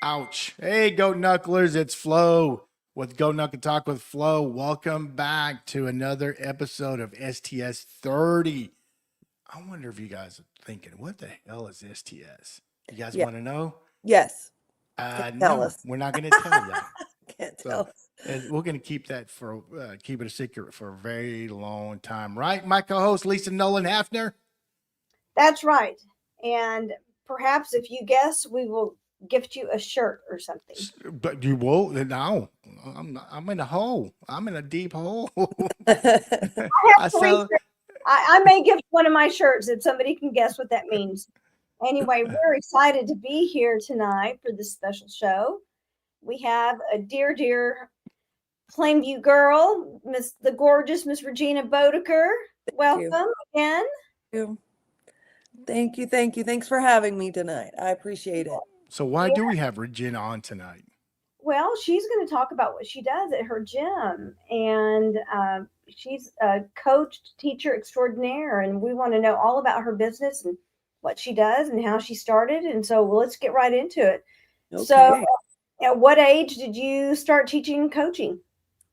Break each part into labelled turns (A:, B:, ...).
A: Ouch. Hey, Goat Knucklers, it's Flo with Goat Knuckle Talk with Flo. Welcome back to another episode of STS 30. I wonder if you guys are thinking, what the hell is STS? You guys
B: Yeah.
A: want to know?
B: Yes. Can't tell
A: No,
B: us.
A: we're not going to tell you.
B: Can't
A: So
B: tell us.
A: we're going to keep that keep it a secret for a very long time. Right? My co-host, Lisa Nolan Hafner.
C: That's right. And perhaps if you guess, we will gift you a shirt or something.
A: But you won't. No, I'm in a hole. I'm in a deep hole.
C: I
A: I
C: have to
A: saw.
C: research. I may gift one of my shirts if somebody can guess what that means. Anyway, we're excited to be here tonight for this special show. We have a dear Plainview girl, the gorgeous Miss Regenia Boedeker. Welcome again.
B: Thank you. Thanks for having me tonight. I appreciate it.
A: So why do we have Regina on tonight?
C: Well, she's going to talk about what she does at her gym, and she's a coach, teacher extraordinaire, and we want to know all about her business and what she does and how she started. And so let's get right into it.
B: Okay.
C: So at what age did you start teaching coaching?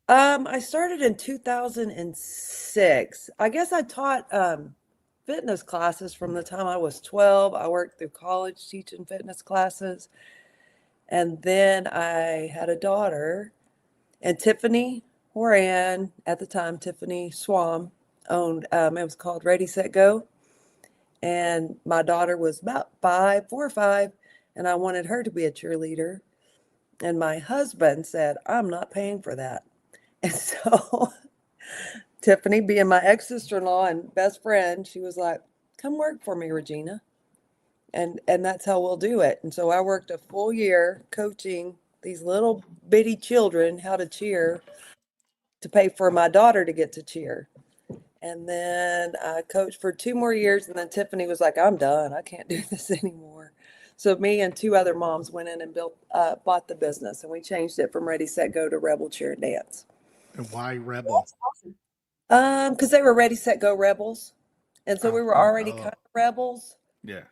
B: I started in 2006. I guess I taught fitness classes from the time I was 12. I worked through college teaching fitness classes. And then I had a daughter, and Tiffany Horan, at the time, Tiffany Swam, owned, it was called Ready, Set, Go. And my daughter was about 4 or 5, and I wanted her to be a cheerleader. And my husband said, I'm not paying for that. And so Tiffany, being my ex-sister-in-law and best friend, she was like, come work for me, Regina. And that's how we'll do it. And so I worked a full year coaching these little bitty children how to cheer to pay for my daughter to get to cheer. And then I coached for 2 more years. And then Tiffany was like, I'm done. I can't do this anymore. So me and 2 other moms went in and bought the business. And we changed it from Ready, Set, Go to Rebel Cheer and Dance.
A: And why Rebel?
B: Because they were Ready, Set, Go rebels. And so we were already kind of rebels.
A: Yeah.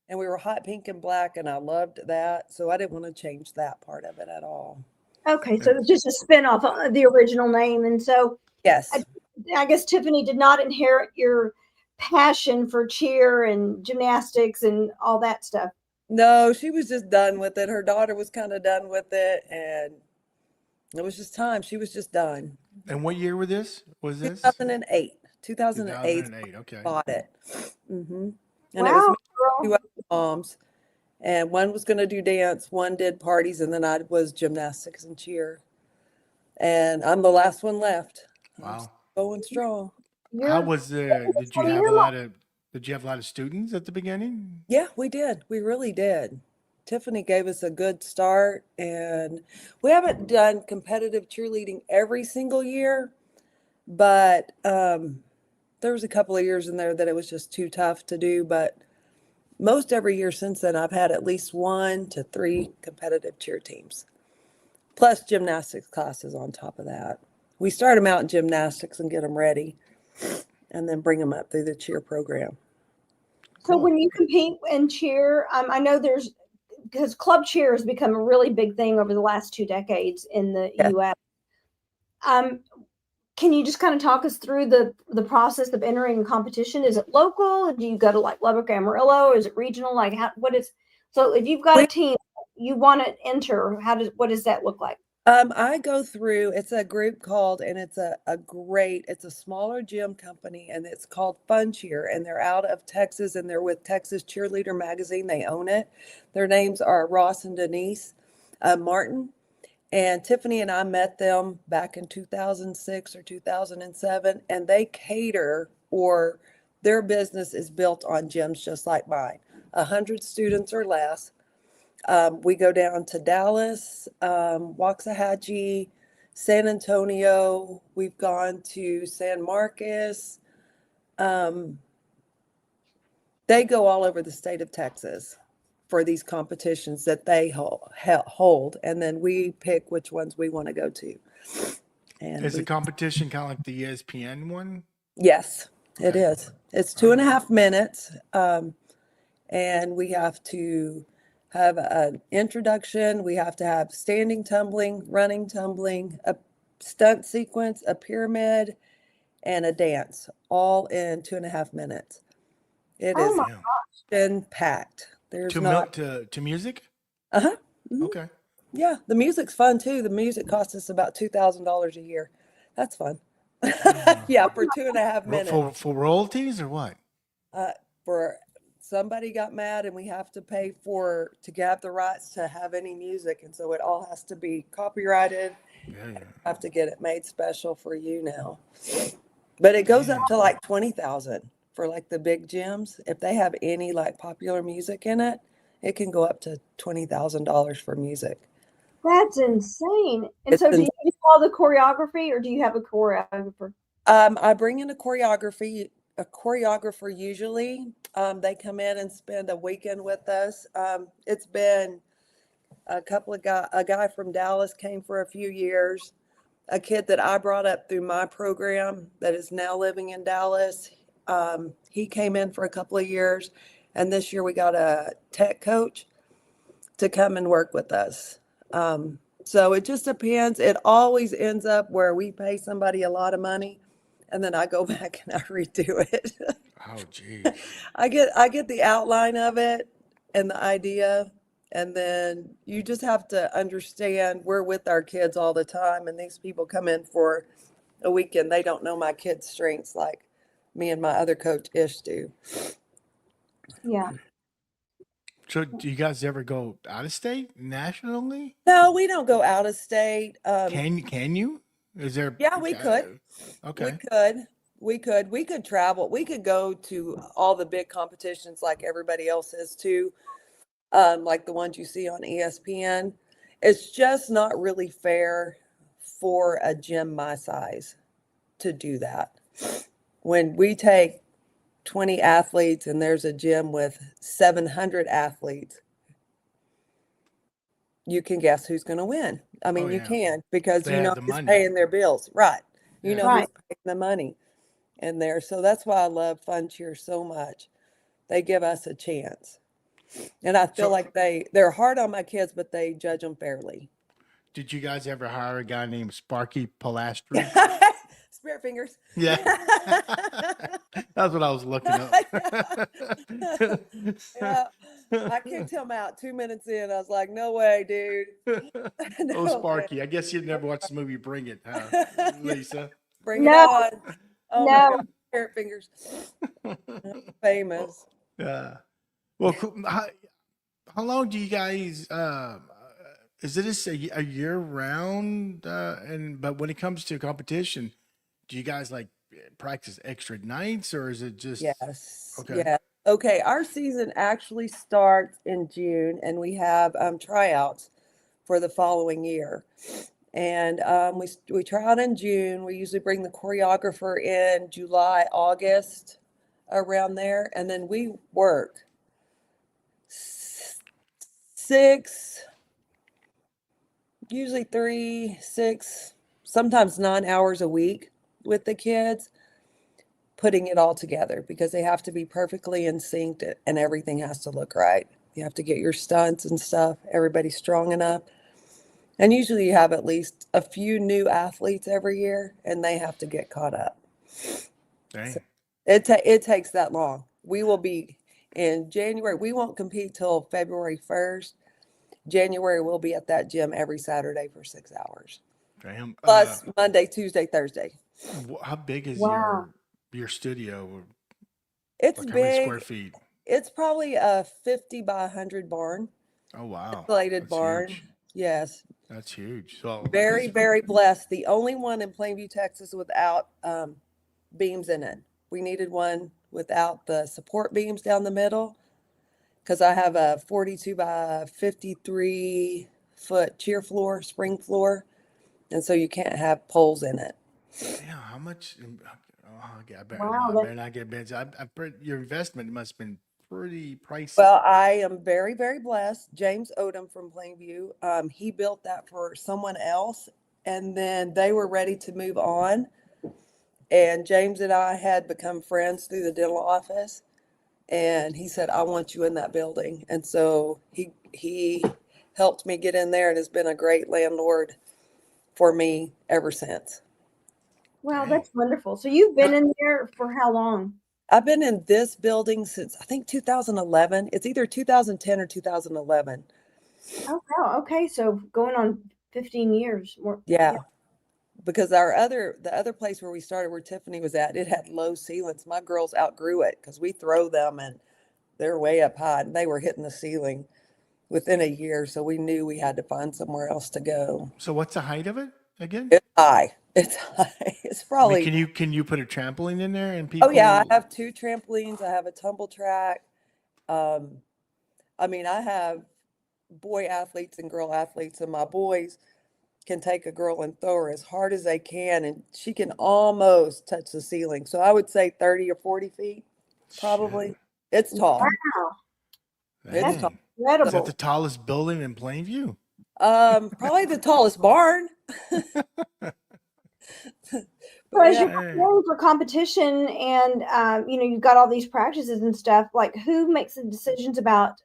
B: And we were hot pink and black, and I loved that. So I didn't want to change that part of it at all.
C: Okay, so it's just a spinoff of the original name. And so
B: yes,
C: I guess Tiffany did not inherit your passion for cheer and gymnastics and all that stuff.
B: No, she was just done with it. Her daughter was kind of done with it, and it was just time. She was just done.
A: And what year was this?
B: 2008.
A: 2008. Okay.
B: Bought it. Mm-hmm. And
C: wow,
B: it was me and 2 other moms, and one was going to do dance, one did parties, and then I was gymnastics and cheer. And I'm the last one left.
A: Wow.
B: Going strong.
A: How was Did you have a lot of students at the beginning?
B: Yeah, we did. We really did. Tiffany gave us a good start, and we haven't done competitive cheerleading every single year, but there was a couple of years in there that it was just too tough to do. But most every year since then, I've had at least 1 to 3 competitive cheer teams, plus gymnastics classes on top of that. We start them out in gymnastics and get them ready, and then bring them up through the cheer program.
C: So when you compete in cheer, I know because club cheer has become a really big thing over the last 2 decades in the U.S. Can you just kind of talk us through the process of entering a competition? Is it local? Do you go to like Lubbock, Amarillo? Or is it regional? Like so if you've got a team you want to enter, what does that look like?
B: I go through, it's a group called, and it's it's a smaller gym company, and it's called Fun Cheer, and they're out of Texas, and they're with Texas Cheerleader Magazine. They own it. Their names are Ross and Denise Martin. And Tiffany and I met them back in 2006 or 2007, and they cater, or their business is built on gyms just like mine, 100 students or less. We go down to Dallas, Waxahachie, San Antonio. We've gone to San Marcos. They go all over the state of Texas for these competitions that they hold, and then we pick which ones we want to go to.
A: And is the competition kind of like the ESPN one?
B: Yes, it is. It's 2.5 minutes, and we have to have an introduction. We have to have standing tumbling, running tumbling, a stunt sequence, a pyramid, and a dance, all in 2.5 minutes. It
C: Oh
B: is
C: my,
A: Damn.
B: been packed. There's
A: To
B: not.
A: to music?
B: Uh-huh. Mhm.
A: Okay.
B: Yeah, the music's fun too. The music costs us about $2,000 a year. That's fun. Yeah, for 2.5 minutes.
A: For royalties or what?
B: Uh, for somebody got mad and we have to pay to have the rights to have any music, and so it all has to be copyrighted.
A: Yeah, yeah.
B: I have to get it made special for you now. But it goes up to like 20,000 for like the big gyms. If they have any like popular music in it, it can go up to $20,000 for music.
C: that's insane. And
B: It's
C: so, do
B: in,
C: you do all the choreography, or do you have a choreographer?
B: I bring in a choreographer usually. They come in and spend a weekend with us. It's been a guy from Dallas came for a few years. A kid that I brought up through my program that is now living in Dallas. He came in for a couple of years, and this year we got a tech coach to come and work with us. So it just depends. It always ends up where we pay somebody a lot of money, and then I go back and I redo it.
A: Oh, geez.
B: I get the outline of it and the idea, and then you just have to understand we're with our kids all the time, and these people come in for a weekend. They don't know my kids' strengths like me and my other coach Ish do.
C: Yeah.
A: So, do you guys ever go out of state, nationally?
B: No, we don't go out of state.
A: Can you? Is there?
B: Yeah, we could. We
A: Okay.
B: could. We could travel. We could go to all the big competitions like everybody else is too, like the ones you see on ESPN. It's just not really fair for a gym my size to do that. When we take 20 athletes and there's a gym with 700 athletes, you can guess who's going to win. I
A: Oh,
B: mean, you
A: yeah.
B: can because
A: They
B: you know
A: have the
B: who's
A: money.
B: paying their bills, right? You
A: Yeah.
B: know
C: Right.
B: who's paying the money in there. So that's why I love Fun Cheer so much. They give us a chance. And I feel
A: So,
B: like they're hard on my kids, but they judge them fairly.
A: did you guys ever hire a guy named Sparky Pilastri?
B: Spirit fingers.
A: Yeah. That's what I was looking up.
B: Yeah. I kicked him out 2 minutes in. I was like, no way, dude.
A: Oh,
B: No way.
A: Sparky. I guess you never watched the movie Bring It, huh, Lisa?
B: Bring it
C: No,
B: on. Oh my
C: no.
B: God. Spirit fingers. Famous.
A: Yeah. Well, cool. How long do you guys? Is it a year round? But when it comes to competition, do you guys like practice extra nights, or is it just
B: Yes.
A: okay?
B: Yeah. Okay. Our season actually starts in June, and we have tryouts for the following year. And we try out in June. We usually bring the choreographer in July, August, around there, and then we work 6, usually 3, 6, sometimes 9 hours a week with the kids, putting it all together because they have to be perfectly in sync and everything has to look right. You have to get your stunts and stuff, everybody strong enough. And usually you have at least a few new athletes every year and they have to get caught up.
A: Dang.
B: So it takes that long. We will be in January. We won't compete till February 1st. January we'll be at that gym every Saturday for 6 hours.
A: Damn.
B: Plus Monday, Tuesday, Thursday.
A: How big is
C: Wow.
A: your studio?
B: It's
A: Like how many square
B: big.
A: feet?
B: It's probably a 50 by 100 barn,
A: Oh, wow.
B: insulated
A: That's
B: barn.
A: huge.
B: Yes.
A: That's huge. So
B: Very, very blessed. The only one in Plainview, Texas without beams in it. We needed one without the support beams down the middle because I have a 42 by 53 foot cheer floor, spring floor. And so you can't have poles in it.
A: damn, how much? Oh, okay, I better, no,
C: Wow.
A: I
C: That,
A: better not get bent. Your investment must have been pretty pricey.
B: Well, I am very, very blessed. James Odom from Plainview, he built that for someone else, and then they were ready to move on. And James and I had become friends through the dental office, And he said, I want you in that building. And so he helped me get in there and has been a great landlord for me ever since.
C: Wow,
A: Dang.
C: that's wonderful. So you've been in there for how long?
B: I've been in this building since I think 2011. It's either 2010 or 2011.
C: Oh, wow. Okay. So going on 15 years more.
B: Yeah. Because the other place where we started, where Tiffany was at, it had low ceilings. My girls outgrew it because we throw them and they're way up high, and they were hitting the ceiling within a year. So we knew we had to find somewhere else to go.
A: So what's the height of it again?
B: It's high. It's high. It's
A: I mean,
B: probably.
A: can you put a trampoline in there and people?
B: Oh yeah, I have 2 trampolines. I have a tumble track. I mean, I have boy athletes and girl athletes, and my boys can take a girl and throw her as hard as they can, and she can almost touch the ceiling. So I would say 30 or 40 feet, probably.
A: Shit.
B: It's tall.
C: Wow.
B: It's tall.
A: Dang. Is that
C: Incredible.
A: the tallest building in Plainview?
B: Probably the tallest barn.
C: So as you're
A: Dang.
C: preparing for competition and you've got all these practices and stuff, like who makes the decisions about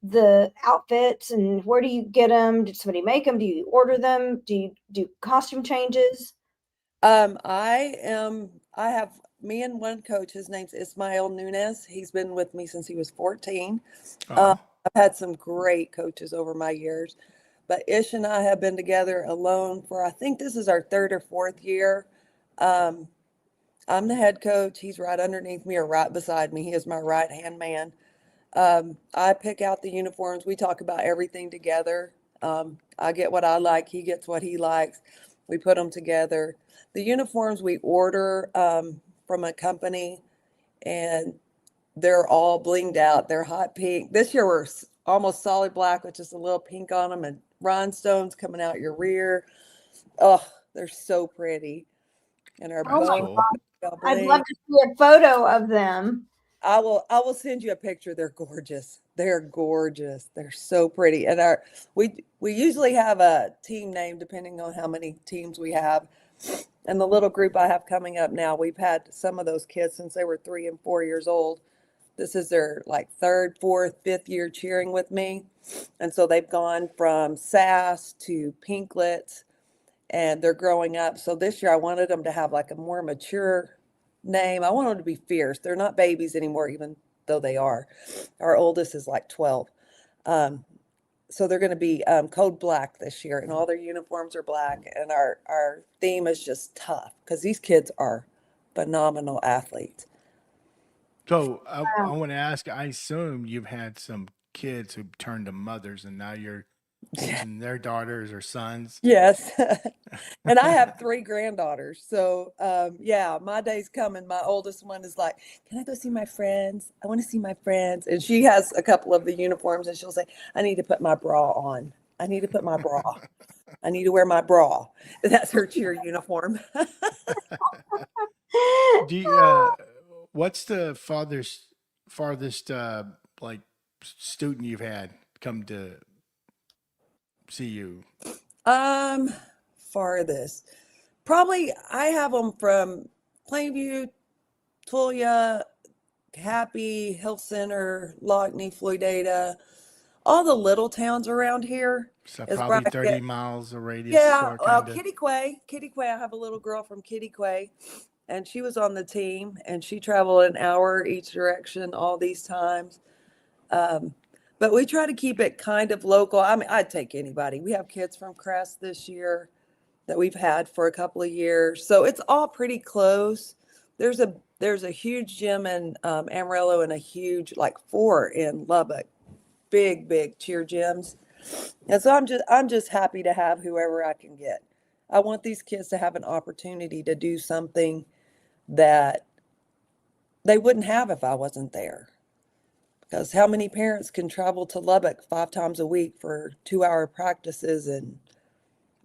C: the outfits and where do you get them? Did somebody make them? Do you order them? Do you do costume changes?
B: I have me and one coach, his name's Ismael Nunez. He's been with me since he was 14.
A: Oh,
B: I've had some great coaches over my years, but Ish and I have been together alone for, I think this is our 3rd or 4th year. I'm the head coach. He's right underneath me or right beside me. He is my right-hand man. I pick out the uniforms. We talk about everything together. I get what I like. He gets what he likes. We put them together. The uniforms we order from a company, and they're all blinged out. They're hot pink. This year we're almost solid black with just a little pink on them and rhinestones coming out your rear. Oh, they're so pretty. And our
C: Oh my
B: bow.
C: God. I'd love to see a photo of them.
B: I will send you a picture. They're gorgeous. They're gorgeous. They're so pretty. And we usually have a team name depending on how many teams we have. And the little group I have coming up now, we've had some of those kids since they were 3 and 4 years old. This is their like 3rd, 4th, 5th year cheering with me. And so they've gone from sass to pinklets, and they're growing up. So this year I wanted them to have like a more mature name. I want them to be fierce. They're not babies anymore, even though they are. Our oldest is like 12. So they're going to be code black this year, and all their uniforms are black. And our theme is just tough because these kids are phenomenal athletes.
A: so I want to ask. I assume you've had some kids who turned to mothers, and now you're teaching their daughters or sons.
B: Yes. And I have 3 granddaughters. So, yeah, my day's coming. My oldest one is like, can I go see my friends? I want to see my friends. And she has a couple of the uniforms, and she'll say, I need to put my bra on. I need to put my bra. I need to wear my bra. That's her cheer uniform.
A: Do you, what's the farthest like student you've had come to see you?
B: Farthest. Probably I have them from Plainview, Tulia, Happy, Health Center, Lockney, Floydada, all the little towns around here.
A: So
B: is where
A: probably
B: I
A: 30
B: get-
A: miles a radius.
B: Yeah,
A: or
B: well,
A: kinda.
B: Kitty Quay. I have a little girl from Kitty Quay, and she was on the team, and she traveled an hour each direction all these times. But we try to keep it kind of local. I mean, I'd take anybody. We have kids from Crest this year that we've had for a couple of years, so it's all pretty close. There's a huge gym in Amarillo and a huge like 4 in Lubbock, big cheer gyms. And so I'm just happy to have whoever I can get. I want these kids to have an opportunity to do something that they wouldn't have if I wasn't there. Because how many parents can travel to Lubbock 5 times a week for 2-hour practices and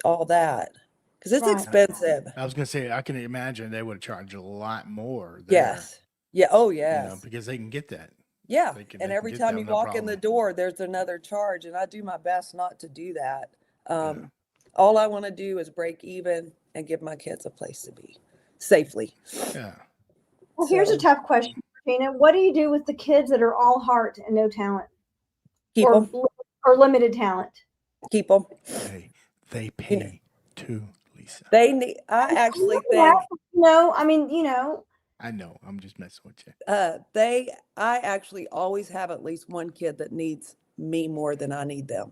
B: all that? Because it's
C: Right.
B: expensive.
A: I was gonna say I can imagine they would charge a lot more there.
B: Yes. Yeah. Oh,
A: You
B: yes.
A: know, because they can get that.
B: Yeah.
A: They can
B: And every
A: get
B: time
A: that,
B: you
A: no
B: walk in the
A: problem.
B: door, there's another charge. And I do my best not to do that.
A: Yeah.
B: All I want to do is break even and give my kids a place to be safely.
A: Yeah.
C: Well, here's a
B: So-
C: tough question Regina, what do you do with the kids that are all heart and no talent,
B: Keep
C: or
B: them.
C: or limited talent?
B: Keep them.
A: They pay too, Lisa.
B: They need. I actually
C: Yeah,
B: think
C: I mean,
A: I know. I'm just messing with you.
B: I actually always have at least one kid that needs me more than I need them.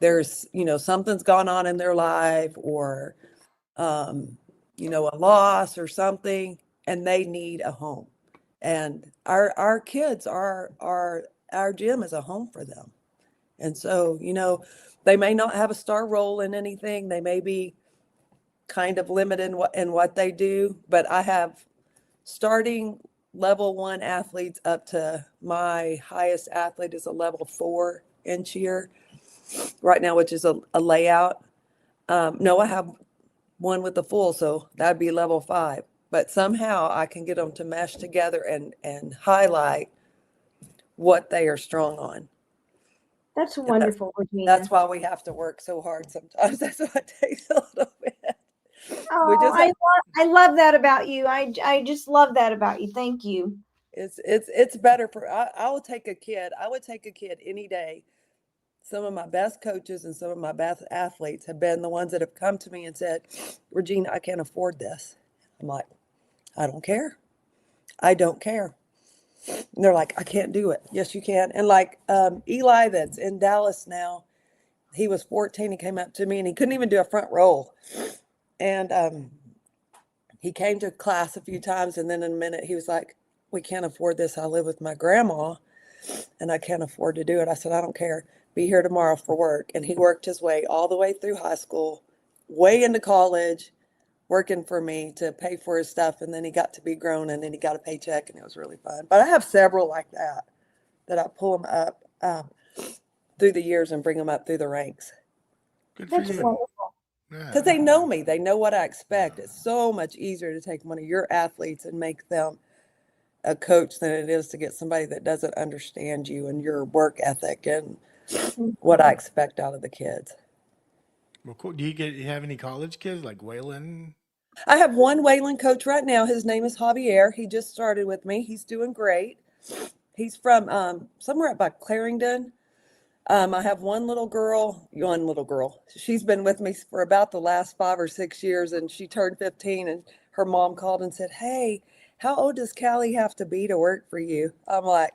B: There's, something's gone on in their life, or a loss or something, and they need a home. And our kids our gym is a home for them. And so, they may not have a star role in anything. They may be kind of limited in what they do, but I have starting level 1 athletes up to my highest athlete is a level 4 in cheer right now, which is a layout. No, I have one with the full, so that'd be level 5. But somehow I can get them to mesh together and highlight what they are strong on.
C: that's wonderful, Regina.
B: That's why we have to work so hard sometimes. That's why it takes a little bit.
C: Oh, I love that about you. I just love that about you. Thank you.
B: It's better for I will take a kid. I would take a kid any day. Some of my best coaches and some of my best athletes have been the ones that have come to me and said, Regina, I can't afford this. I'm like, I don't care. I don't care. And they're like, I can't do it. Yes, you can. And like Eli, that's in Dallas now, he was 14. He came up to me and he couldn't even do a front roll. And he came to class a few times, and then in a minute he was like, we can't afford this. I live with my grandma and I can't afford to do it. I said, I don't care. Be here tomorrow for work. And he worked his way all the way through high school, way into college, working for me to pay for his stuff. And then he got to be grown, and then he got a paycheck, and it was really fun. But I have several like that I pull them up through the years and bring them up through the ranks.
A: Good for
C: That's
A: you.
C: wonderful.
B: Because they know me. They know what I expect. It's so much easier to take one of your athletes and make them a coach than it is to get somebody that doesn't understand you and your work ethic and what I expect out of the kids.
A: Well, cool. Do you have any college kids like Waylon?
B: I have one Wayland coach right now. His name is Javier. He just started with me. He's doing great. He's from somewhere up by Clarendon. I have one little girl. She's been with me for about the last 5 or 6 years, and she turned 15, and her mom called and said, hey, how old does Callie have to be to work for you? I'm like,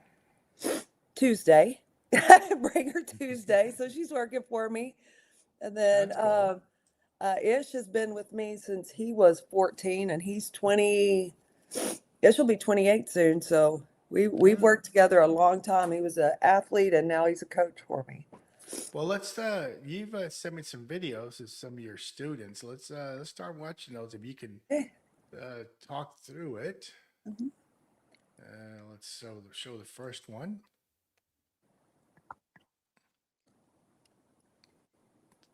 B: Tuesday. Bring her Tuesday. So she's working for me. And then
A: That's cool.
B: Ish has been with me since he was 14, and he's 20. Ish will be 28 soon. So we've worked together a long time. He was an athlete, and now he's a coach for me.
A: Well, let's you've sent me some videos of some of your students. Let's start watching those if you can talk through it.
B: Mhm.
A: Let's show the first one.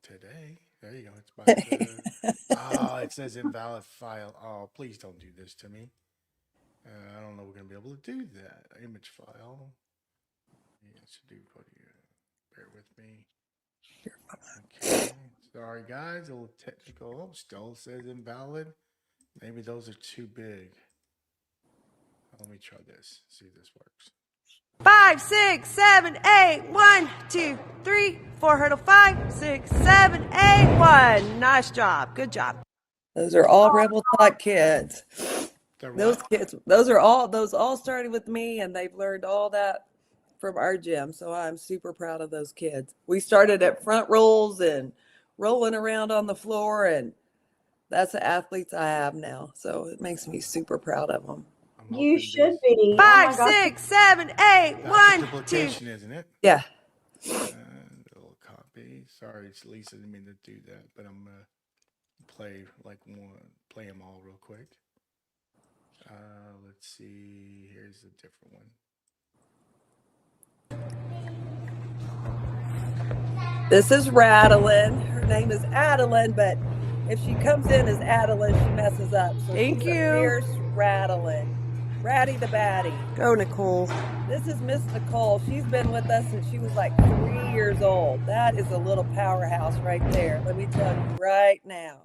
A: Today. There you go. It's by it says invalid file. Oh, please don't do this to me. I don't know we're gonna be able to do that. Image file. Yes, do what you bear with me. Okay. Sorry guys, a little technical. Still says invalid. Maybe those are too big. Let me try this. See if this works.
D: 5, 6, 7, 8, 1, 2, 3, 4 hurdle 5, 6, 7, 8, 1. Nice job. Good job.
B: Those are all Rebel Taught kids. Those
A: What?
B: kids, those all started with me, and they've learned all that from our gym. So I'm super proud of those kids. We started at front rolls and rolling around on the floor, and that's the athletes I have now. So it makes me super proud of them.
A: I'm
C: You
A: hoping
C: should
A: these-
C: be.
D: 5,
C: Oh my gosh.
D: 6, 7, 8,
A: That's
D: 1, 2.
A: duplication, isn't it?
B: Yeah.
A: A little copy. Sorry, it's Lisa. Didn't mean to do that, but I'm gonna play them all real quick. Let's see. Here's a different one.
B: This is Rattling. Her name is Adeline, but if she comes in as Adeline, she messes up. So
D: Thank
B: she's
D: you.
B: A fierce Rattling. Ratty the Batty.
D: Go, Nicole.
B: This is Miss Nicole. She's been with us since she was like 3 years old. That is a little powerhouse right there. Let me tell you right now.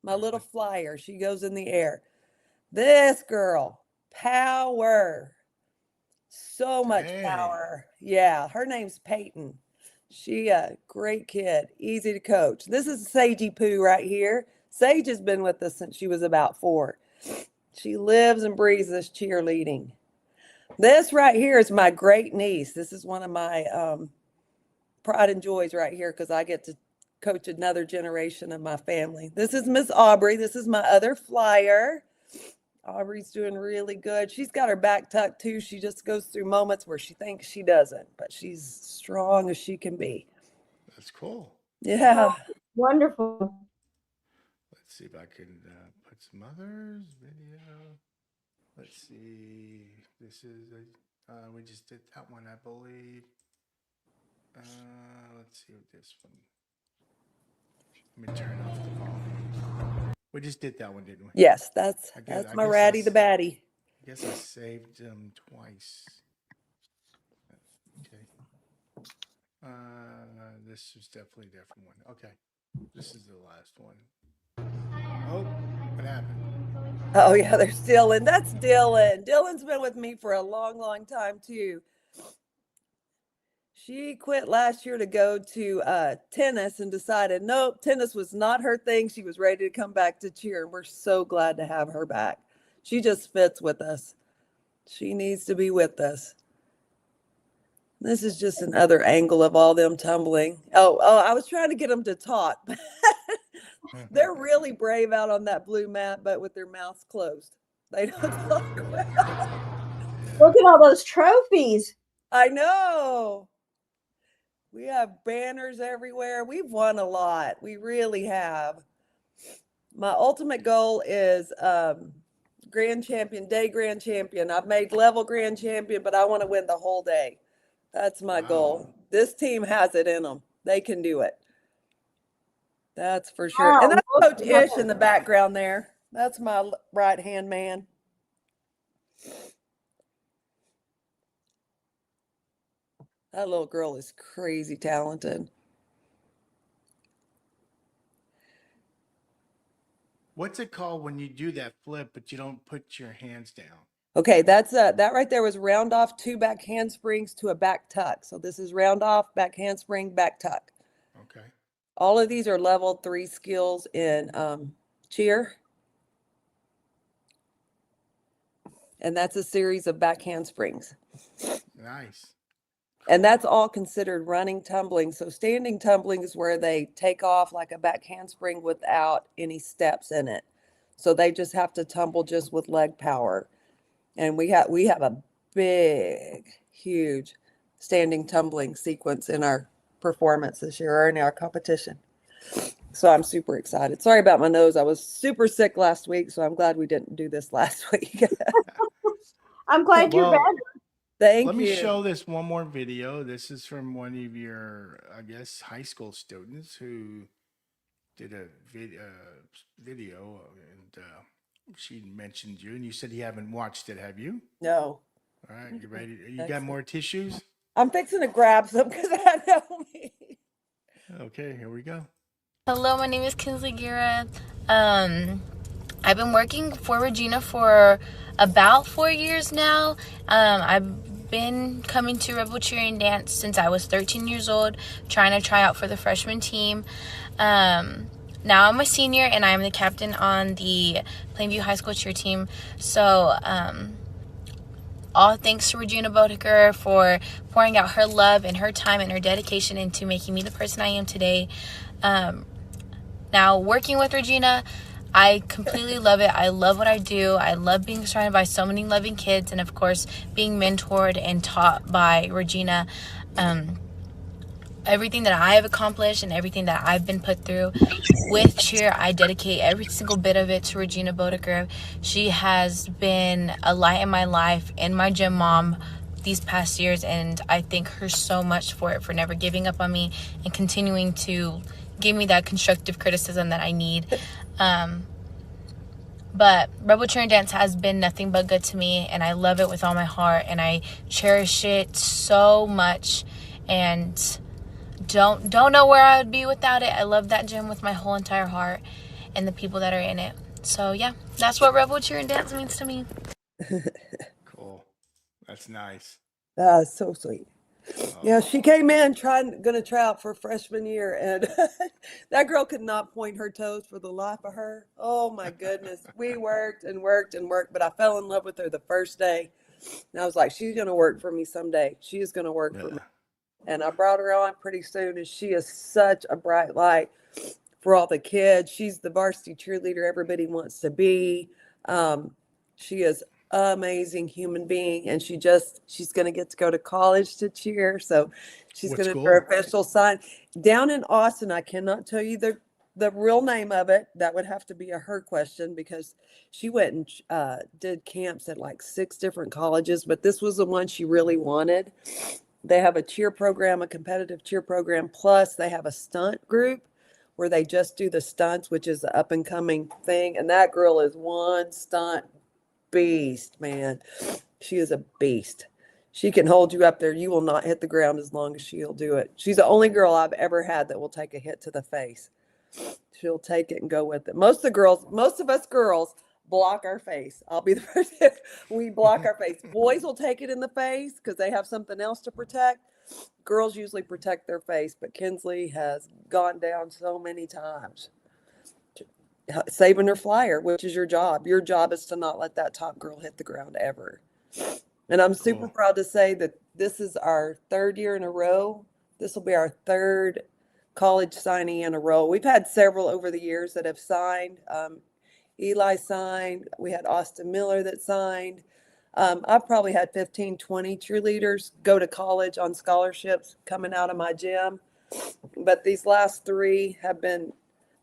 B: My little flyer, she goes in the air. This girl, Power. So much
A: Dang.
B: power. Yeah, her name's Peyton. She a great kid, easy to coach. This is Sagey Poo right here. Sage has been with us since she was about 4. She lives and breathes this cheerleading. This right here is my great niece. This is one of my pride and joys right here because I get to coach another generation of my family. This is Miss Aubrey. This is my other flyer. Aubrey's doing really good. She's got her back tucked too. She just goes through moments where she thinks she doesn't, but she's strong as she can be.
A: That's cool.
B: Yeah.
C: Wonderful.
A: Let's see if I can put some others video. Let's see. This is we just did that one, I believe. Let's see what this one. Let me turn off the volume. We just did that one, didn't we?
B: Yes, that's
A: I
B: my
A: guess
B: Ratty the Batty.
A: I guess I saved them twice. Okay. This was definitely a different one. Okay. This is the last one. Oh, what happened?
B: Oh yeah, there's Dylan. That's Dylan. Dylan's been with me for a long, long time too. She quit last year to go to tennis and decided, nope, tennis was not her thing. She was ready to come back to cheer. And we're so glad to have her back. She just fits with us. She needs to be with us. This is just another angle of all them tumbling. Oh, I was trying to get them to talk. They're really brave out on that blue mat, but with their mouths closed. They don't talk well.
C: Look at all those trophies.
B: I know. We have banners everywhere. We've won a lot. We really have. My ultimate goal is grand champion, day grand champion. I've made level grand champion, but I want to win the whole day. That's my goal. This team has it in them. They can do it. That's for sure.
C: Wow,
B: And that's
C: look
B: Coach
C: at
B: Ish in the background there. That's my right-hand man. That little girl is crazy talented.
A: What's it called when you do that flip, but you don't put your hands down?
B: Okay, that's that right there was round off, 2 back handsprings to a back tuck. So this is round off, back handspring, back tuck.
A: Okay.
B: All of these are level 3 skills in cheer. And that's a series of back handsprings.
A: Nice.
B: And that's all considered running tumbling. So standing tumbling is where they take off like a back handspring without any steps in it. So they just have to tumble just with leg power. And we have a big, huge standing tumbling sequence in our performance this year or in our competition. So I'm super excited. Sorry about my nose. I was super sick last week, so I'm glad we didn't do this last week.
C: I'm glad you're
A: Well,
C: better.
B: Thank
A: Let
B: you.
A: me show this one more video. This is from one of your, I guess, high school students who did a video, and she mentioned you, and you said you haven't watched it, have you?
B: No.
A: All right, you ready? You got more tissues?
B: I'm fixing to grab some because I know me.
A: Okay, here we go.
E: Hello, my name is Kinsley Gira. I've been working for Regina for about 4 years now. I've been coming to Rebel Cheer and Dance since I was 13 years old, trying to try out for the freshman team. Now I'm a senior and I'm the captain on the Plainview High School cheer team. So all thanks to Regenia Boedeker for pouring out her love and her time and her dedication into making me the person I am today. Now working with Regina, I completely love it. I love what I do. I love being surrounded by so many loving kids, and of course being mentored and taught by Regina. Everything that I have accomplished and everything that I've been put through with cheer, I dedicate every single bit of it to Regenia Boedeker. She has been a light in my life and my gym mom these past years, and I thank her so much for it, for never giving up on me and continuing to give me that constructive criticism that I need. But Rebel Cheer and Dance has been nothing but good to me, and I love it with all my heart, and I cherish it so much, and don't know where I would be without it. I love that gym with my whole entire heart and the people that are in it. So yeah, that's what Rebel Cheer and Dance means to me.
A: Cool. That's nice.
B: So sweet.
A: Oh,
B: Yeah, she came in gonna try out for freshman year, and that girl could not point her toes for the life of her. Oh my goodness, we worked and worked and worked, but I fell in love with her the first day, and I was like, she's gonna work for me someday. She is gonna work for me, and I brought her on pretty soon, and she is such a bright light for all the kids. She's the varsity cheerleader everybody wants to be. She is amazing human being, and she's going to get to go to college to cheer, so she's
A: What
B: going to do
A: school?
B: her official sign down in Austin. I cannot tell you the real name of it. That would have to be a her question, because she went and did camps at like 6 different colleges, but this was the one she really wanted. They have a cheer program, a competitive cheer program, plus they have a stunt group where they just do the stunts, which is the up and coming thing, and that girl is one stunt beast, man. She is a beast. She can hold you up there. You will not hit the ground as long as she'll do it. She's the only girl I've ever had that will take a hit to the face. She'll take it and go with it. Most of us girls block our face. I'll be the first. We block our face. Boys will take it in the face because they have something else to protect. Girls usually protect their face, but Kinsley has gone down so many times saving her flyer, which is your job. Your job is to not let that top girl hit the ground ever. And I'm super proud to say that this is our 3rd year in a row. This will be our 3rd college signee in a row. We've had several over the years that have signed. Eli signed. We had Austin Miller that signed. I've probably had 15, 20 cheerleaders go to college on scholarships coming out of my gym. But these last 3 have been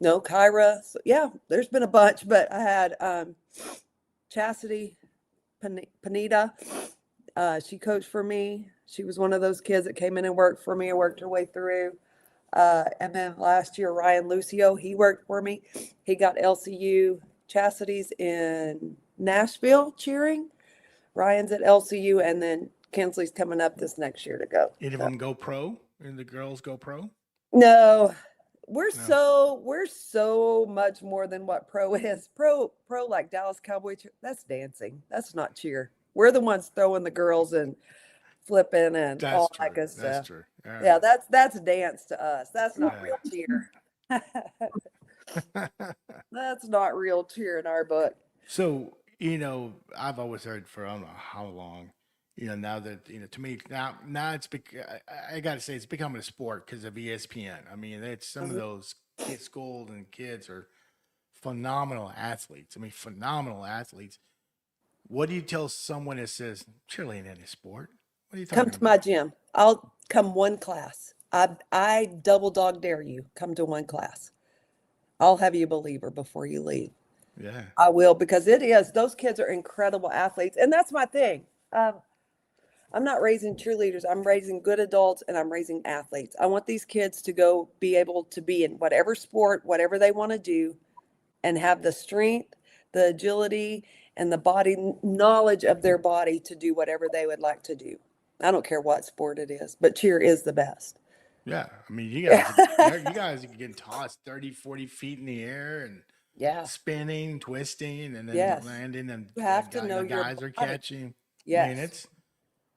B: Kyra. So yeah, there's been a bunch, but I had Chastity Panita. She coached for me. She was one of those kids that came in and worked for me and worked her way through. And then last year, Ryan Lucio, he worked for me. He got LCU. Chastity's in Nashville cheering. Ryan's at LCU, and then Kinsley's coming up this next year to go.
A: Any of them go pro? And the girls go pro?
B: No. We're so much more than what pro is. Pro like Dallas Cowboys, that's dancing. That's not cheer. We're the ones throwing the girls and flipping and all that good stuff.
A: That's true.
B: Yeah, that's dance to us. That's not real cheer. That's not real cheer in our book.
A: So, I've always heard for I don't know how long, now that, to me, now it's, I got to say, it's becoming a sport because of ESPN. I mean, it's some of those kids, golden kids are phenomenal athletes. Phenomenal athletes. What do you tell someone that says, cheerleading ain't a sport? What are you talking
B: Come to my gym. I'll come one class. I double dog dare you. Come to one class. I'll have you a believer before you leave.
A: Yeah.
B: I will, because those kids are incredible athletes. And that's my thing. I'm not raising cheerleaders. I'm raising good adults, and I'm raising athletes. I want these kids to go be able to be in whatever sport, whatever they want to do, and have the strength, the agility, and the body knowledge of their body to do whatever they would like to do. I don't care what sport it is, but cheer is the best.
A: Yeah. You guys are getting tossed 30, 40 feet in the air and spinning, twisting, and then landing, and
B: you have to know your
A: guys are catching.
B: Yes.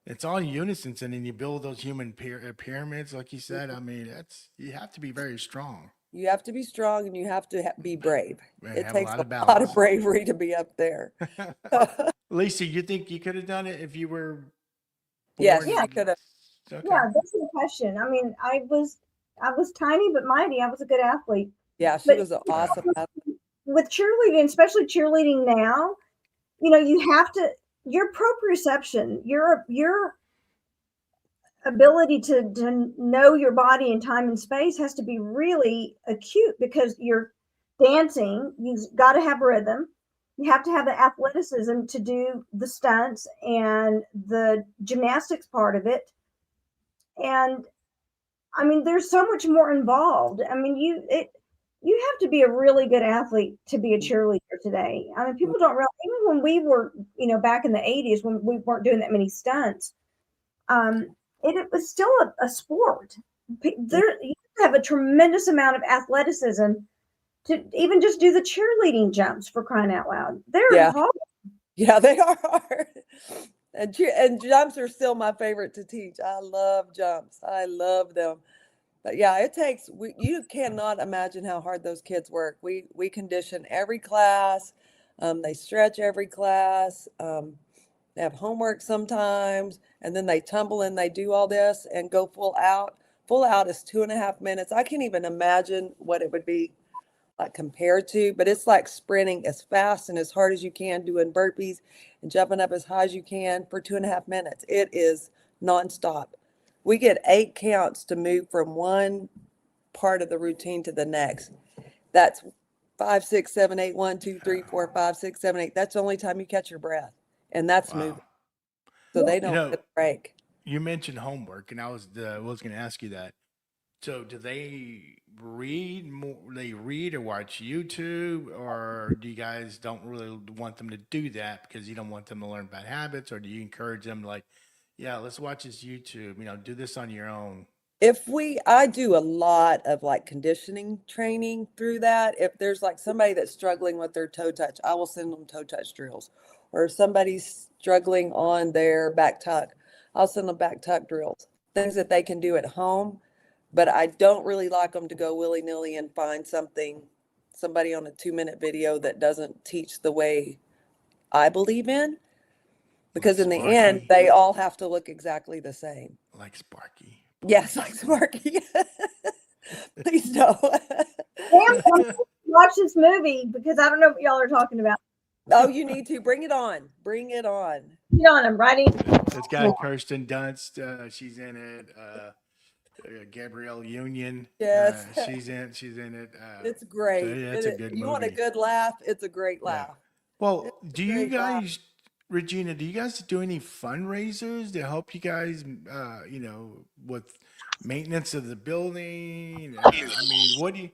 A: It's all in unison, and then you build those human pyramids, like you said. You have to be very strong.
B: You have to be strong, and you have to be brave. It takes a
A: lot
B: of bravery to be up there.
A: Lisa, you think you could have done it if you were born?
B: Yes, I could have.
C: Okay. Yeah, that's the question. I was tiny but mighty. I was a good athlete.
B: Yeah, she was an awesome athlete.
C: With cheerleading, especially cheerleading now, you have to, your proprioception, your ability to know your body in time and space has to be really acute, because you're dancing. You've got to have rhythm. You have to have the athleticism to do the stunts and the gymnastics part of it. And there's so much more involved. You have to be a really good athlete to be a cheerleader today. People don't realize, even when we were, back in the 80s, when we weren't doing that many stunts, it was still a sport. You have a tremendous amount of athleticism to even just do the cheerleading jumps, for crying out loud. They're hard.
B: Yeah, they are hard. And jumps are still my favorite to teach. I love jumps. I love them. But yeah, you cannot imagine how hard those kids work. We condition every class. They stretch every class. They have homework sometimes, and then they tumble and they do all this and go full out. Full out is 2.5 minutes. I can't even imagine what it would be like compared to, but it's like sprinting as fast and as hard as you can, doing burpees and jumping up as high as you can for 2.5 minutes. It is nonstop. We get 8 counts to move from one part of the routine to the next. That's 5, 6, 7, 8, 1, 2, 3, 4, 5, 6, 7, 8. That's the only time you catch your breath. And that's moving.
A: Wow.
B: So they
A: You
B: don't
A: know,
B: get a break.
A: you mentioned homework, and I was going to ask you that. So, do they read more? They read or watch YouTube, or do you guys don't really want them to do that because you don't want them to learn bad habits, or do you encourage them like, yeah, let's watch this YouTube, do this on your own?
B: I do a lot of like conditioning training through that. If there's like somebody that's struggling with their toe touch, I will send them toe touch drills. Or if somebody's struggling on their back tuck, I'll send them back tuck drills, things that they can do at home. But I don't really like them to go willy nilly and find somebody on a 2-minute video that doesn't teach the way I believe in. Because in the end,
A: Sparky,
B: they all have to look exactly the same.
A: like Sparky.
B: Yes, like Sparky. Please no.
C: Damn, watch this movie because I don't know what y'all are talking about.
B: Oh, you need to bring it on. Bring it on.
C: You know, and I'm writing.
A: It's got Kirsten Dunst. She's in it. Gabrielle Union.
B: Yes.
A: She's in it.
B: It's great.
A: Yeah, it's a good
B: You want a
A: movie.
B: good laugh? It's a great
A: Yeah.
B: laugh.
A: Well,
B: It's
A: do you
B: great laugh.
A: guys, Regina, do you guys do any fundraisers to help you guys, with maintenance of the building? I mean, what do you?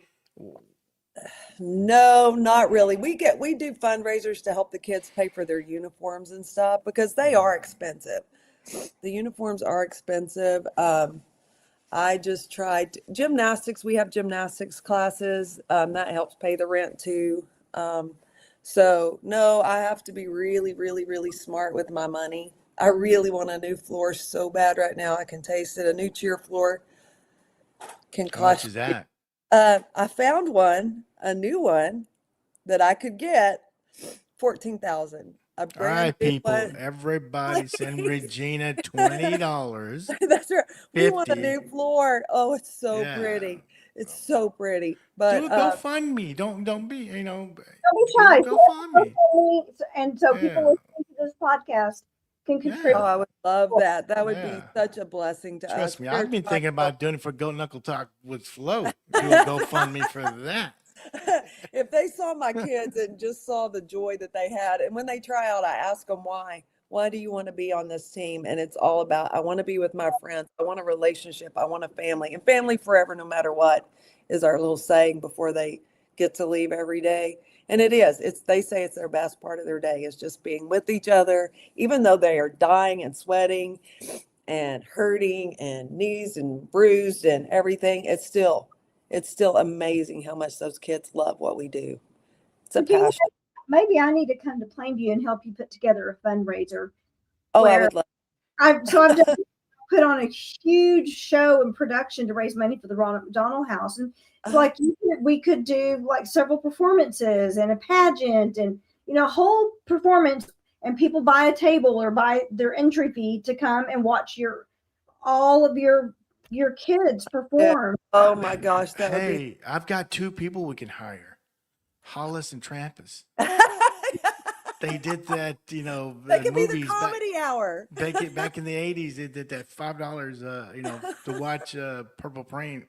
B: No, not really. We do fundraisers to help the kids pay for their uniforms and stuff because they are expensive. The uniforms are expensive. I just tried gymnastics. We have gymnastics classes. That helps pay the rent too. So no, I have to be really, really, really smart with my money. I really want a new floor so bad right now. I can taste it. A new cheer floor can
A: How much
B: cost.
A: is that?
B: I found a new one that I could get 14,000. A
A: All
B: brand
A: right,
B: new
A: people,
B: one.
A: everybody send
B: Please.
A: Regina $20.
B: That's right. We want a
A: 50.
B: new floor. Oh, it's so
A: Yeah.
B: pretty. It's so pretty.
A: Do
B: But
A: a GoFundMe. Don't be,
C: Don't be
A: do
C: shy.
A: a GoFundMe.
C: And so people
A: Yeah.
C: listening to this podcast can contribute.
B: oh, I would love that. That would be
A: Yeah.
B: such a blessing to us.
A: Trust me,
B: We're
A: I've been
B: trying
A: thinking
B: to-
A: about doing it for Go Knuckle Talk with Flo. Do a GoFundMe for that.
B: if they saw my kids and just saw the joy that they had, and when they try out, I ask them why. Why do you want to be on this team? And it's all about, I want to be with my friends. I want a relationship. I want a family, and family forever, no matter what, is our little saying before they get to leave every day. And it is. They say it's their best part of their day is just being with each other, even though they are dying and sweating and hurting and knees and bruised and everything. It's still amazing how much those kids love what we do. It's a
C: Do you know,
B: passion.
C: maybe I need to come to Plainview and help you put together a fundraiser.
B: Oh, I
C: where
B: would love.
C: I've just put on a huge show and production to raise money for the Ronald McDonald House, and it's like we could do like several performances and a pageant, and a whole performance, and people buy a table or buy their entry fee to come and watch all of your kids perform.
B: Oh my gosh, that would be.
A: Hey, I've got 2 people we can hire, Hollis and Trampus. They did that,
B: That could be the
A: movies
B: comedy hour.
A: back in the 80s. They did that $5, to watch Purple Rain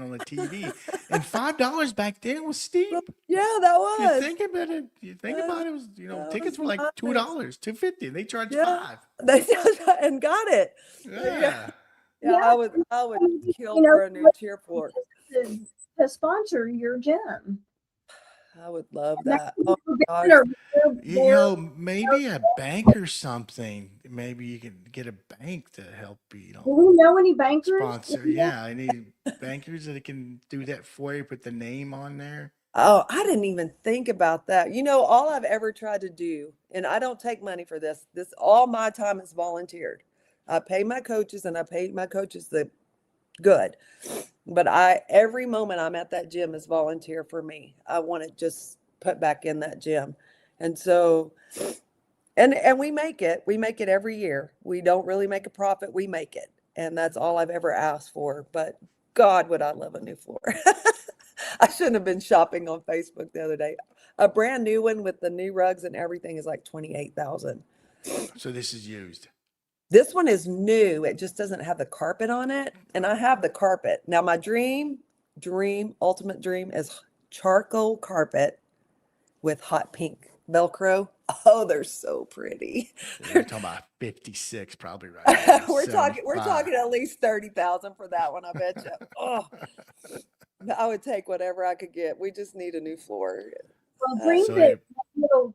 A: on the TV, and $5 back then was steep.
B: Yeah, that
A: You
B: was.
A: think about it. It was,
B: that
A: tickets
B: was
A: were like
B: nice.
A: $2, $2.50. And they charged
B: Yeah.
A: $5.
B: They and got it.
A: Yeah.
B: Yeah, I would kill for a new cheer floor.
C: to sponsor your gym.
B: I would love that. Oh gosh.
A: Maybe a bank or something. Maybe you can get a bank to help you,
C: Do we know any bankers?
A: sponsor. Yeah, I need bankers that can do that for you. Put the name on there.
B: Oh, I didn't even think about that. You know, all I've ever tried to do, and I don't take money for this. All my time is volunteered. I pay my coaches and I pay my coaches the good. But every moment I'm at that gym is volunteer for me. I want to just put back in that gym. And so, and we make it. We make it every year. We don't really make a profit. We make it. And that's all I've ever asked for. But God, would I love a new floor. I shouldn't have been shopping on Facebook the other day. A brand new one with the new rugs and everything is like 28,000.
A: So this is used.
B: This one is new. It just doesn't have the carpet on it. And I have the carpet. Now my ultimate dream is charcoal carpet with hot pink Velcro. Oh, they're so pretty.
A: We're talking about 56 probably right now.
B: we're talking
A: 75.
B: at least 30,000 for that one, I bet you. Oh, I would take whatever I could get. We just need a new floor.
C: Well, dream
A: So
C: big.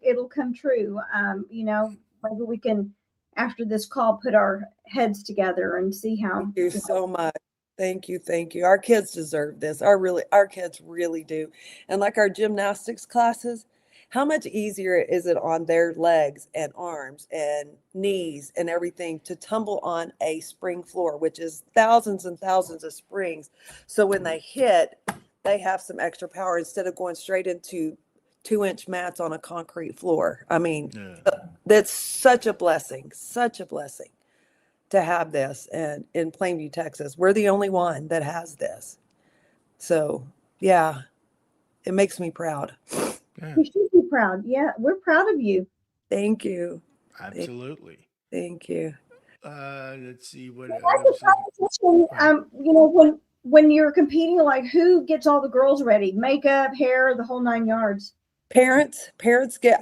C: It'll come true. Maybe we can, after this call, put our heads together and see how.
B: Thank you so much. Thank you. Thank you. Our kids deserve this. Our kids really do. And like our gymnastics classes, how much easier is it on their legs and arms and knees and everything to tumble on a spring floor, which is thousands and thousands of springs. So when they hit, they have some extra power instead of going straight into 2-inch mats on a concrete floor. I mean, that's such a blessing to have this. And in Plainview, Texas, we're the only one that has this. So yeah, it makes me proud.
A: Yeah,
C: You should be proud. Yeah, we're proud of you.
B: Thank you.
A: absolutely.
B: Thank you.
A: Let's see what
C: Like
A: else.
C: a competition, when you're competing, like who gets all the girls ready? Makeup, hair, the whole 9 yards.
B: Parents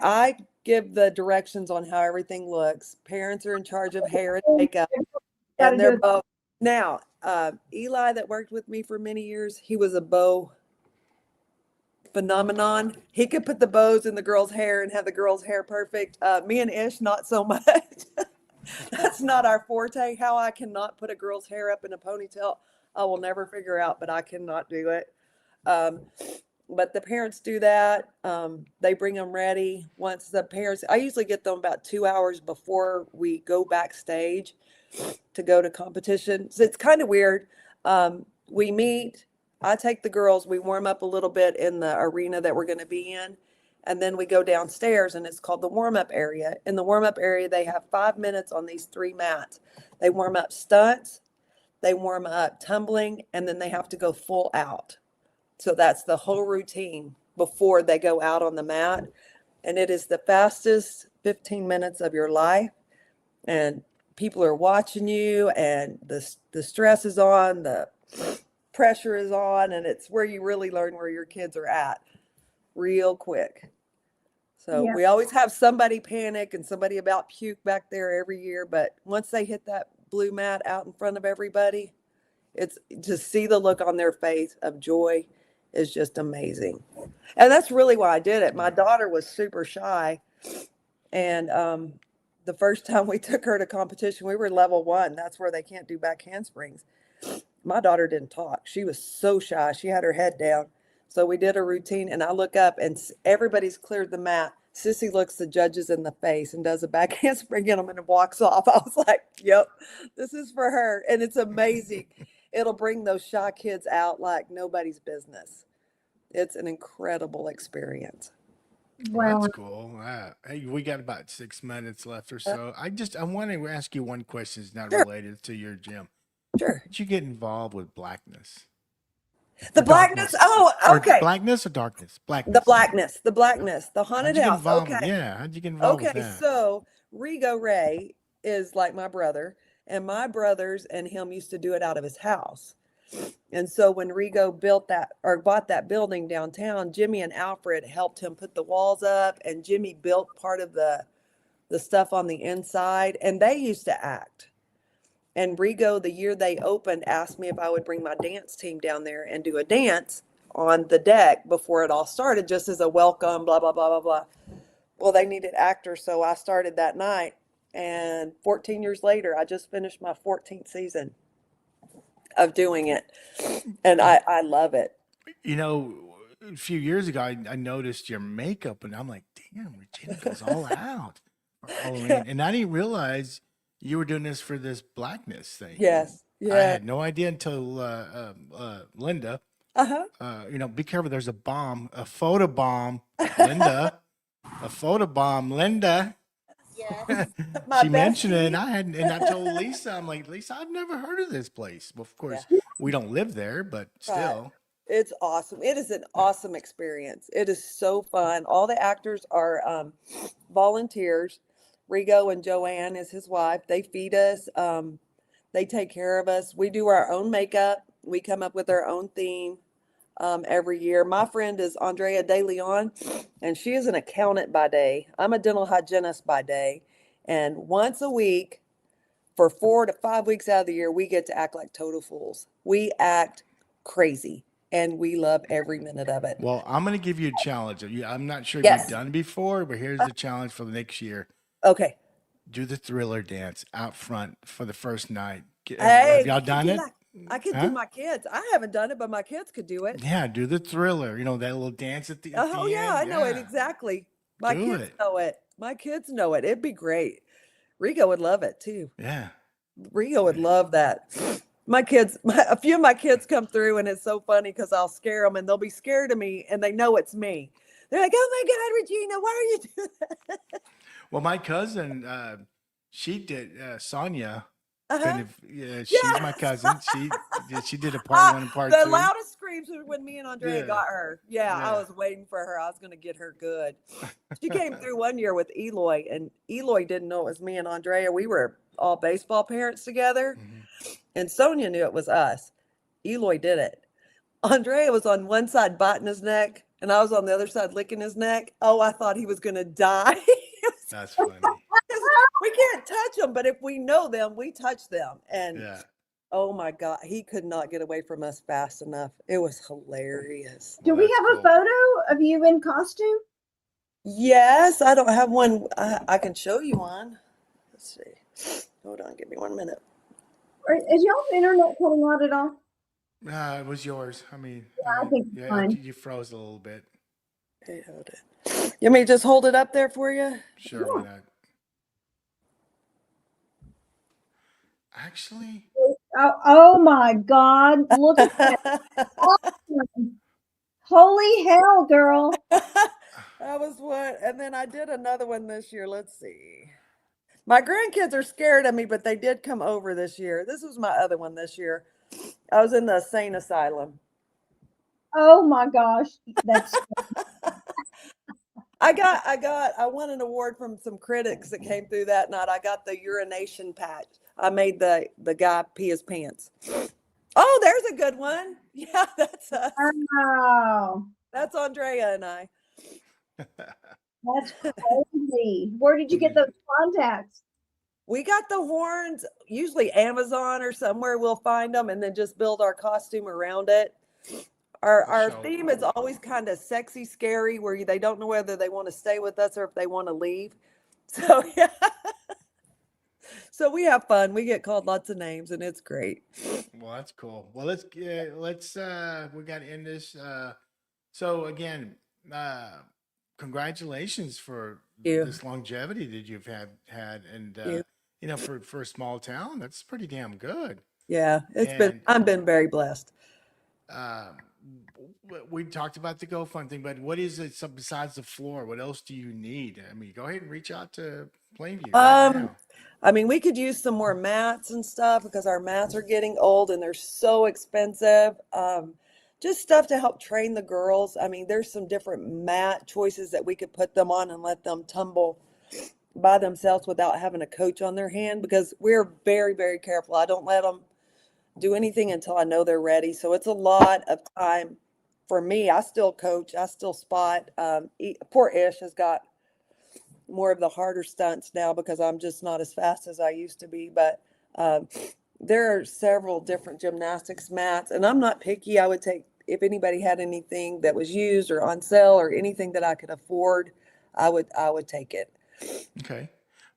B: I give the directions on how everything looks. Parents are in charge of hair and makeup,
C: Gotta
B: and they're
C: do it.
B: both. Now, Eli that worked with me for many years, he was a bow phenomenon. He could put the bows in the girls' hair and have the girls' hair perfect. Me and Ish, not so much. That's not our forte. How I cannot put a girl's hair up in a ponytail, I will never figure out, but I cannot do it. But the parents do that. They bring them ready. Once the parents, I usually get them about 2 hours before we go backstage to go to competition. So it's kind of weird. We meet, I take the girls, we warm up a little bit in the arena that we're going to be in. And then we go downstairs and it's called the warm-up area. In the warm-up area, they have 5 minutes on these 3 mats. They warm up stunts, they warm up tumbling, and then they have to go full out. So that's the whole routine before they go out on the mat. And it is the fastest 15 minutes of your life. And people are watching you and the stress is on, the pressure is on, and it's where you really learn where your kids are at real quick. So
C: Yeah.
B: we always have somebody panic and somebody about puke back there every year. But once they hit that blue mat out in front of everybody, it's to see the look on their face of joy is just amazing. And that's really why I did it. My daughter was super shy. And the first time we took her to competition, we were level 1. That's where they can't do back handsprings. My daughter didn't talk. She was so shy. She had her head down. So we did a routine and I look up and everybody's cleared the mat. Sissy looks the judges in the face and does a back handspring in them and walks off. I was like, yep, this is for her. And it's amazing. It'll bring those shy kids out like nobody's business. It's an incredible experience.
A: Well,
C: Wow.
A: that's cool. Hey, we got about 6 minutes left or so. I want to ask you one question. It's not
B: Sure.
A: related to your gym.
B: Sure.
A: Did you get involved with blackness?
B: The
A: Or
B: blackness.
A: darkness?
B: Oh,
A: Or
B: okay.
A: blackness or darkness? Blackness.
B: The blackness, the
A: How'd
B: haunted
A: you get
B: house.
A: involved?
B: Okay.
A: Yeah, how'd you get involved with
B: Okay.
A: that?
B: So Rigo Ray is like my brother, and my brothers and him used to do it out of his house. And so when Rigo built that or bought that building downtown, Jimmy and Alfred helped him put the walls up, and Jimmy built part of the stuff on the inside, and they used to act. And Rigo, the year they opened, asked me if I would bring my dance team down there and do a dance on the deck before it all started, just as a welcome, blah, blah, blah, blah, blah. Well, they needed actors, so I started that night. And 14 years later, I just finished my 14th season of doing it. And I love it.
A: You know, a few years ago, I noticed your makeup, and I'm like, damn, Regina goes all out for Halloween, and I didn't realize you were doing this for this blackness thing.
B: Yes.
A: I
B: Yeah.
A: had no idea until Linda.
B: Uh-huh.
A: Be careful. There's a bomb, a photo bomb, Linda, a photo bomb, Linda.
E: Yes.
B: My
A: She mentioned it,
B: bestie.
A: and I told Lisa, I'm like, Lisa, I've never heard of this place. Well, of course, we don't live there, but still.
B: It's awesome. It is an awesome experience. It is so fun. All the actors are volunteers. Rigo and Joanne is his wife. They feed us. They take care of us. We do our own makeup. We come up with our own theme every year. My friend is Andrea De Leon, and she is an accountant by day. I'm a dental hygienist by day. And once a week, for 4 to 5 weeks out of the year, we get to act like total fools. We act crazy, and we love every minute of it.
A: Well, I'm going to give you a challenge. I'm not sure if
B: Yes.
A: you've done it before, but here's the challenge for the next year.
B: Okay.
A: Do the Thriller dance out front for the first night.
B: Hey,
A: Have y'all done it?
B: I could
A: Huh?
B: do my kids. I haven't done it, but my kids could do it.
A: Yeah, do the Thriller. That little dance at the
B: Oh, yeah,
A: end.
B: I know it
A: Yeah.
B: exactly. My
A: Do
B: kids
A: it.
B: know it. My kids know it. It'd be great. Rigo would love it too.
A: Yeah.
B: Rigo would love that. A few of my kids come through, and it's so funny because I'll scare them, and they'll be scared of me, and they know it's me. They're like, "Oh my God, Regina, why are you doing that?"
A: Well, my cousin, she did Sonia.
B: Uh-huh.
A: She's my cousin. She did a part 1 and part 2.
B: The loudest screams were when me and Andrea
A: Yeah.
B: got her. Yeah, I
A: Yeah.
B: was waiting for her. I was going to get her good. She came through one year with Eloy, and Eloy didn't know it was me and Andrea. We were all baseball parents together, and Sonia knew it was us. Eloy did it. Andrea was on one side biting his neck, and I was on the other side licking his neck. Oh, I thought he was going to die.
A: That's funny.
B: We can't touch them, but if we know them, we touch them. And
A: Yeah.
B: oh my God, he could not get away from us fast enough. It was hilarious.
C: Do
A: Well,
C: we
A: that's
C: have a
A: cool.
C: photo of you in costume?
B: Yes, I don't have one. I can show you one. Let's see. Hold on, give me 1 minute.
C: Is y'all's internet cutting out at all?
A: It was yours. I mean,
C: I think it's fine.
A: you froze a little bit.
B: Hey, hold it. You want me to just hold it up there for you?
A: Sure, why not? Actually,
C: Oh my God. Look at that. Awesome. Holy hell, girl.
B: That was one. And then I did another one this year. Let's see. My grandkids are scared of me, but they did come over this year. This was my other one this year. I was in the insane asylum.
C: Oh my gosh. That's
B: I won an award from some critics that came through that night. I got the urination patch. I made the guy pee his pants. Oh, there's a good one. Yeah, that's us.
C: wow.
B: That's Andrea and I.
C: That's crazy. Where did you get those contacts?
B: We got the horns, usually Amazon or somewhere we'll find them, and then just build our costume around it. Our
A: So-
B: theme is always kind of sexy, scary, where they don't know whether they want to stay with us or if they want to leave. So yeah. So we have fun. We get called lots of names, and it's great.
A: Well, that's cool. Well, let's we got to end this. So again, congratulations for
B: you.
A: this longevity that you've had, and
B: you.
A: for a small town, that's pretty damn good.
B: Yeah,
A: And-
B: I've been very blessed.
A: We talked about the GoFund thing, but what is it besides the floor? What else do you need? I mean, go ahead and reach out to Plainview. Right now.
B: I mean, we could use some more mats and stuff because our mats are getting old and they're so expensive. Just stuff to help train the girls. I mean, there's some different mat choices that we could put them on and let them tumble by themselves without having a coach on their hand, because we're very, very careful. I don't let them do anything until I know they're ready. So it's a lot of time for me. I still coach, I still spot. Poor Ish has got more of the harder stunts now because I'm just not as fast as I used to be. But there are several different gymnastics mats, and I'm not picky. I would take, if anybody had anything that was used or on sale or anything that I could afford, I would take it.
A: Okay.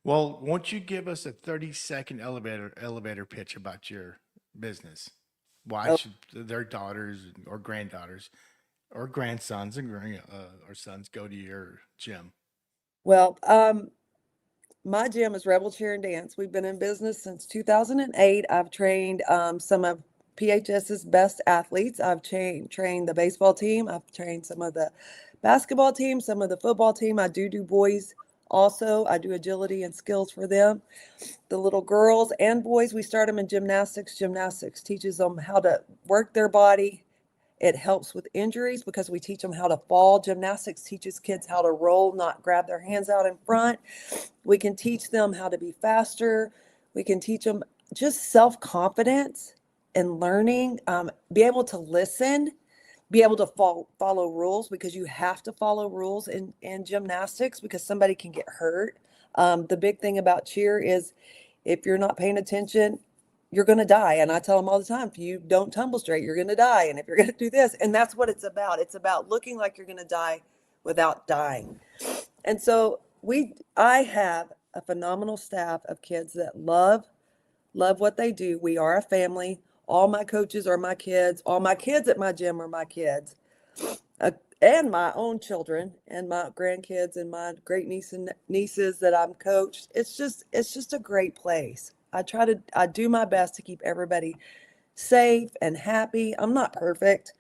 A: Well, won't you give us a 30-second elevator pitch about your business? Why should their daughters or granddaughters or grandsons and or sons go to your gym?
B: Well, my gym is Rebel Cheer and Dance. We've been in business since 2008. I've trained some of PHS's best athletes. I've trained the baseball team. I've trained some of the basketball team, some of the football team. I do boys also. I do agility and skills for them. The little girls and boys, we start them in gymnastics. Gymnastics teaches them how to work their body. It helps with injuries because we teach them how to fall. Gymnastics teaches kids how to roll, not grab their hands out in front. We can teach them how to be faster. We can teach them just self-confidence and learning, be able to listen, be able to follow rules, because you have to follow rules in gymnastics because somebody can get hurt. The big thing about cheer is if you're not paying attention, you're going to die. And I tell them all the time, if you don't tumble straight, you're going to die. And if you're going to do this, and that's what it's about. It's about looking like you're going to die without dying. And so I have a phenomenal staff of kids that love what they do. We are a family. All my coaches are my kids. All my kids at my gym are my kids, and my own children and my grandkids and my great nieces that I'm coached. It's just a great place. I do my best to keep everybody safe and happy. I'm not perfect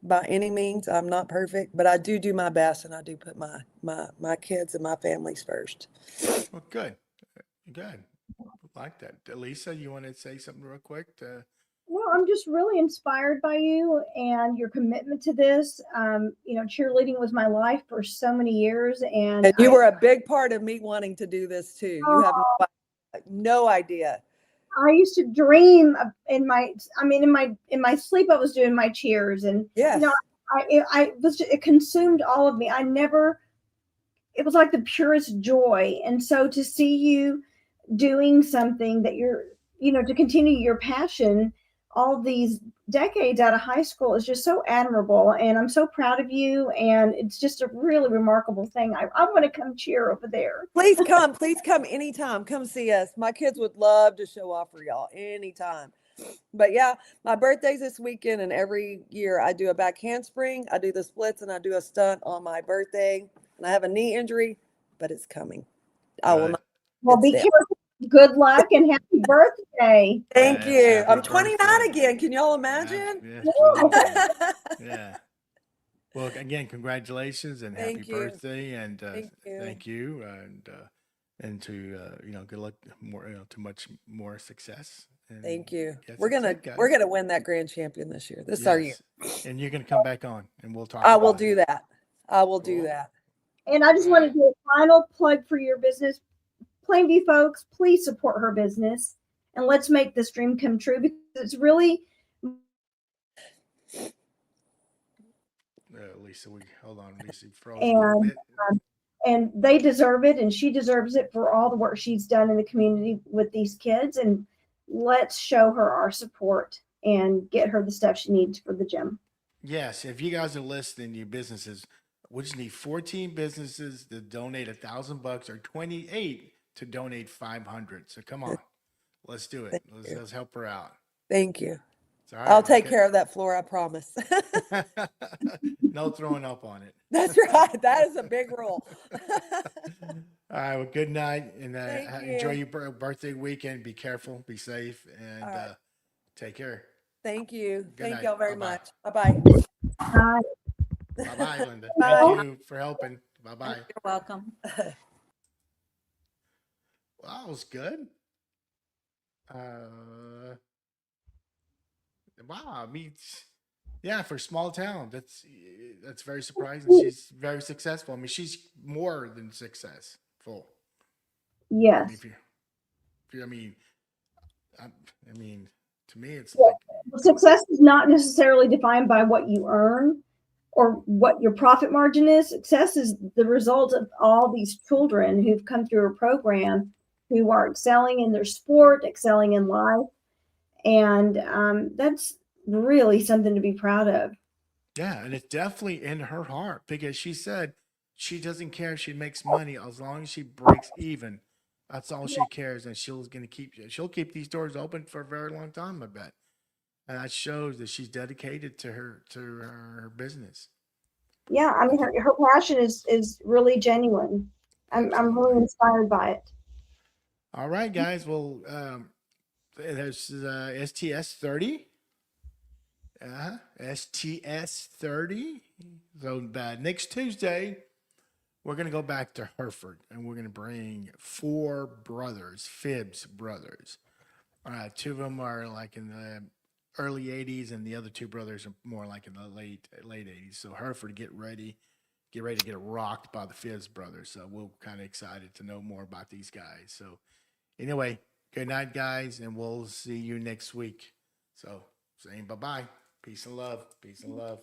B: by any means. I'm not perfect, but I do my best, and I do put my kids and my families first.
A: Well, good. Good. Like that. Lisa, you want to say something real quick?
C: Well, I'm just really inspired by you and your commitment to this. Cheerleading was my life for so many years, and
B: you were a big part of me wanting to do this too. You have no idea.
C: I used to dream of, in my sleep, I was doing my cheers, and
B: Yes.
C: it consumed all of me. It was like the purest joy. And so to see you doing something that to continue your passion all these decades out of high school is just so admirable. And I'm so proud of you. And it's just a really remarkable thing. I want to come cheer over there.
B: Please come anytime. Come see us. My kids would love to show off for y'all anytime. But yeah, my birthday's this weekend, and every year I do a back handspring, I do the splits, and I do a stunt on my birthday. And I have a knee injury, but it's coming. I will not.
C: Well, be careful. Good luck and happy birthday.
B: Thank you.
A: Happy
B: I'm 29
A: birthday.
B: again. Can y'all imagine?
A: Yeah. Well, again, congratulations and happy birthday, and thank you, and to good luck to much more success. And
B: thank you. We're gonna win that grand champion this year. This is our year.
A: And you're gonna come back on, and we'll talk.
B: I will do that. I will do that.
C: And I just want to do a final plug for your business. Plainview folks, please support her business, and let's make this dream come true, because it's really.
A: Lisa, hold on. Lisa froze
C: and they deserve it, and she deserves it for all the work she's done in the community with these kids. And let's show her our support and get her the stuff she needs for the gym.
A: Yes, if you guys are listening, your businesses, we just need 14 businesses to donate $1,000 or 28 to donate 500. So come on, let's do it. Let's help her out.
B: Thank you.
A: Right,
B: I'll take care of that floor, I promise.
A: No throwing up on it.
B: That's right. That is a big rule.
A: All right. Well, good night, and enjoy your birthday weekend. Be careful, be safe, and take care.
B: Thank you.
A: Thank
B: y'all very much. Bye-bye.
C: Bye.
A: Bye-bye, Linda. Thank you for helping. Bye-bye.
F: You're welcome.
A: Well, that was good. Wow, I mean, yeah, for a small town, that's very surprising. She's very successful. I mean, she's more than successful.
C: Yes.
A: I mean, to me, it's like
C: success is not necessarily defined by what you earn or what your profit margin is. Success is the result of all these children who've come through a program who are excelling in their sport, excelling in life. And that's really something to be proud of.
A: Yeah, and it's definitely in her heart, because she said she doesn't care if she makes money as long as she breaks even. That's all she cares, and she'll keep these doors open for a very long time, I bet. And that shows that she's dedicated to her business.
C: Yeah, I mean, her passion is really genuine. I'm really inspired by it.
A: All right, guys. Well, there's STS 30. STS 30. So next Tuesday, we're going to go back to Hereford and we're going to bring 4 brothers, Phibbs brothers. 2 of them are like in the early 80s, and the other 2 brothers are more like in the late 80s. So Hereford, get ready to get rocked by the Phibbs brothers. So we're kind of excited to know more about these guys. So anyway, good night, guys, and we'll see you next week. So saying bye-bye. Peace and love. Peace and love.